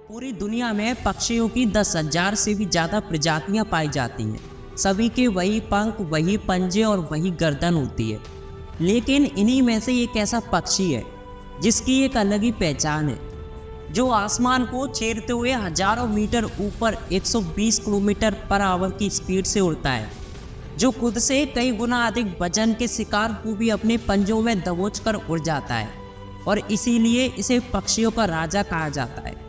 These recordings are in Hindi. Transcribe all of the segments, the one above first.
पूरी दुनिया में पक्षियों की 10,000 से भी ज़्यादा प्रजातियां पाई जाती हैं। सभी के वही पंख, वही पंजे और वही गर्दन होती है। लेकिन इन्हीं में से एक ऐसा पक्षी है जिसकी एक अलग ही पहचान है, जो आसमान को चीरते हुए हजारों मीटर ऊपर 120 किलोमीटर पर आवर की स्पीड से उड़ता है, जो खुद से कई गुना अधिक वजन के शिकार को भी अपने पंजों में दबोच कर उड़ जाता है। और इसीलिए इसे पक्षियों का राजा कहा जाता है,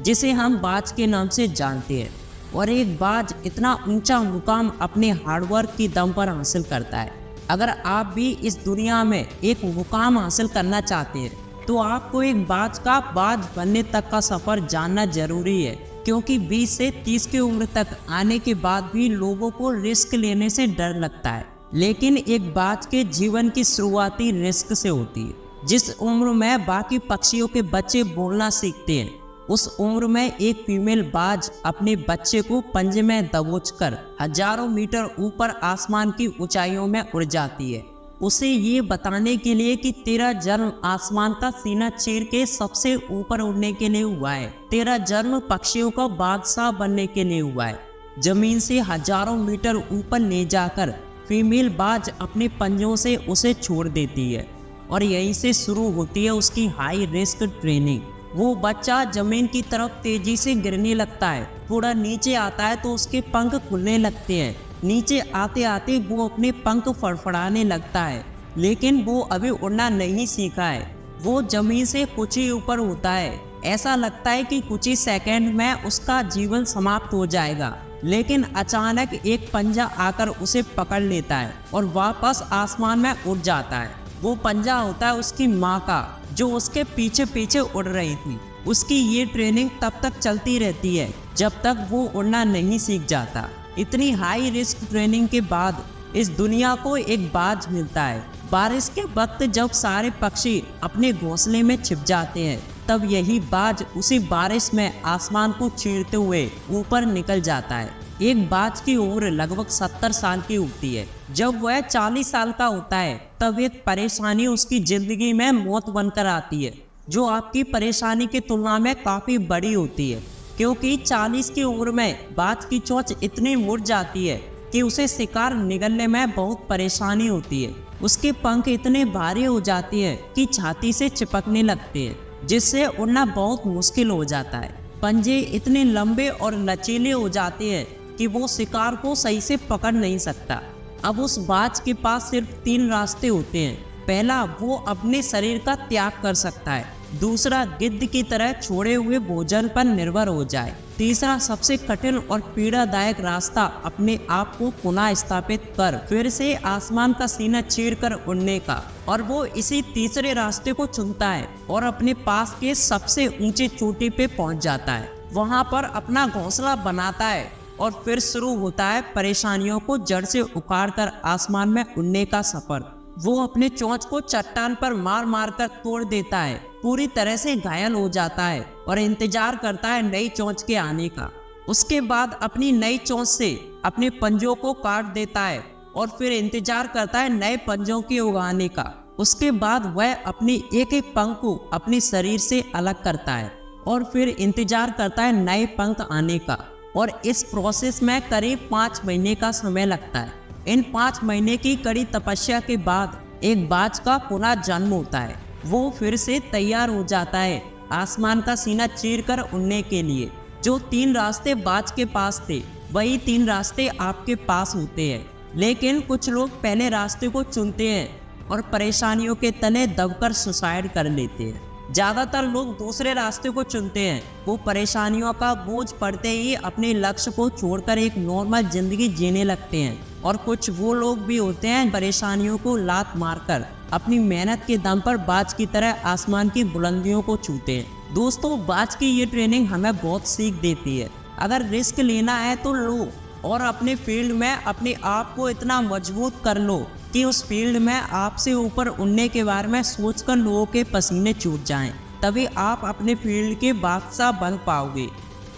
जिसे हम बाज के नाम से जानते हैं। और एक बाज इतना ऊंचा मुकाम अपने हार्डवर्क की दम पर हासिल करता है। अगर आप भी इस दुनिया में एक मुकाम हासिल करना चाहते हैं तो आपको एक बाज का बाज बनने तक का सफ़र जानना जरूरी है, क्योंकि 20 से 30 की उम्र तक आने के बाद भी लोगों को रिस्क लेने से डर लगता है। लेकिन एक बाज के जीवन की शुरुआती रिस्क से होती है। जिस उम्र में बाकी पक्षियों के बच्चे बोलना सीखते हैं, उस उम्र में एक फीमेल बाज अपने बच्चे को पंजे में दबोचकर हजारों मीटर ऊपर आसमान की ऊंचाइयों में उड़ जाती है, उसे ये बताने के लिए कि तेरा जन्म आसमान का सीना चीर के सबसे ऊपर उड़ने के लिए हुआ है। तेरा जन्म पक्षियों का बादशाह बनने के लिए हुआ है। जमीन से हजारों मीटर ऊपर ले जाकर फीमेल बाज अपने पंजों से उसे छोड़ देती है, और यहीं से शुरू होती है उसकी हाई रिस्क ट्रेनिंग। वो बच्चा जमीन की तरफ तेजी से गिरने लगता है। थोड़ा नीचे आता है तो उसके पंख खुलने लगते हैं। नीचे आते आते वो अपने पंख फड़फड़ाने लगता है, लेकिन वो अभी उड़ना नहीं सीखा है। वो जमीन से कुछ ही ऊपर होता है। ऐसा लगता है कि कुछ ही सेकंड में उसका जीवन समाप्त हो जाएगा, लेकिन अचानक एक पंजा आकर उसे पकड़ लेता है और वापस आसमान में उड़ जाता है। वो पंजा होता है उसकी माँ का, जो उसके पीछे पीछे उड़ रही थी। उसकी ये ट्रेनिंग तब तक चलती रहती है जब तक वो उड़ना नहीं सीख जाता। इतनी हाई रिस्क ट्रेनिंग के बाद इस दुनिया को एक बाज मिलता है। बारिश के वक्त जब सारे पक्षी अपने घोंसले में छिप जाते हैं, तब यही बाज उसी बारिश में आसमान को चीरते हुए ऊपर निकल जाता है। एक बाज की उम्र लगभग 70 साल की होती है। जब वह 40 साल का होता है, तब एक परेशानी उसकी जिंदगी में मौत बनकर आती है, जो आपकी परेशानी की तुलना में काफी बड़ी होती है, क्योंकि 40 की उम्र में बाज की चोंच इतनी मुड़ जाती है कि उसे शिकार निगलने में बहुत परेशानी होती है। उसके पंख इतने भारी हो जाते हैं कि छाती से चिपकने लगते हैं, जिससे उड़ना बहुत मुश्किल हो जाता है। पंजे इतने लंबे और लचीले हो जाते हैं कि वो शिकार को सही से पकड़ नहीं सकता। अब उस बाज के पास सिर्फ 3 रास्ते होते हैं। पहला, वो अपने शरीर का त्याग कर सकता है। दूसरा, गिद्ध की तरह छोड़े हुए भोजन पर निर्भर हो जाए। तीसरा, सबसे कठिन और पीड़ादायक रास्ता, अपने आप को पुनः स्थापित कर फिर से आसमान का सीना चीरकर उड़ने का। और वो इसी तीसरे रास्ते को चुनता है और अपने पास के सबसे ऊंची चोटी पे पहुंच जाता है। वहां पर अपना घोंसला बनाता है और फिर शुरू होता है परेशानियों को जड़ से उखाड़ कर आसमान में उड़ने का सफर। वो अपने चोंच को चट्टान पर मार मार कर तोड़ देता है, पूरी तरह से घायल हो जाता है और इंतजार करता है नई चोंच के आने का। उसके बाद अपनी नई चोंच से अपने पंजों को काट देता है और फिर इंतजार करता है नए पंजों के उगाने का। उसके बाद वह अपनी एक एक पंख को अपने शरीर से अलग करता है और फिर इंतजार करता है नए पंख आने का। और इस प्रोसेस में करीब 5 महीने का समय लगता है। इन 5 महीने की कड़ी तपस्या के बाद एक बाज का पुनः जन्म होता है। वो फिर से तैयार हो जाता है आसमान का सीना चीरकर उड़ने के लिए। जो 3 रास्ते बाज के पास थे, वही 3 रास्ते आपके पास होते हैं। लेकिन कुछ लोग पहले रास्ते को चुनते हैं और परेशानियों के तले दबकर सुसाइड कर लेते हैं। ज़्यादातर लोग दूसरे रास्ते को चुनते हैं। वो परेशानियों का बोझ पड़ते ही अपने लक्ष्य को छोड़कर एक नॉर्मल जिंदगी जीने लगते हैं। और कुछ वो लोग भी होते हैं परेशानियों को लात मारकर अपनी मेहनत के दम पर बाज की तरह आसमान की बुलंदियों को छूते हैं। दोस्तों, बाज की ये ट्रेनिंग हमें बहुत सीख देती है। अगर रिस्क लेना है तो लो, और अपने फील्ड में अपने आप को इतना मजबूत कर लो कि उस फील्ड में आपसे ऊपर उड़ने के बारे में सोचकर लोगों के पसीने छूट जाएं। तभी आप अपने फील्ड के बादशाह बन पाओगे।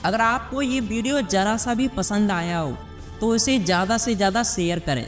अगर आपको ये वीडियो जरा सा भी पसंद आया हो तो इसे ज़्यादा से ज़्यादा शेयर करें।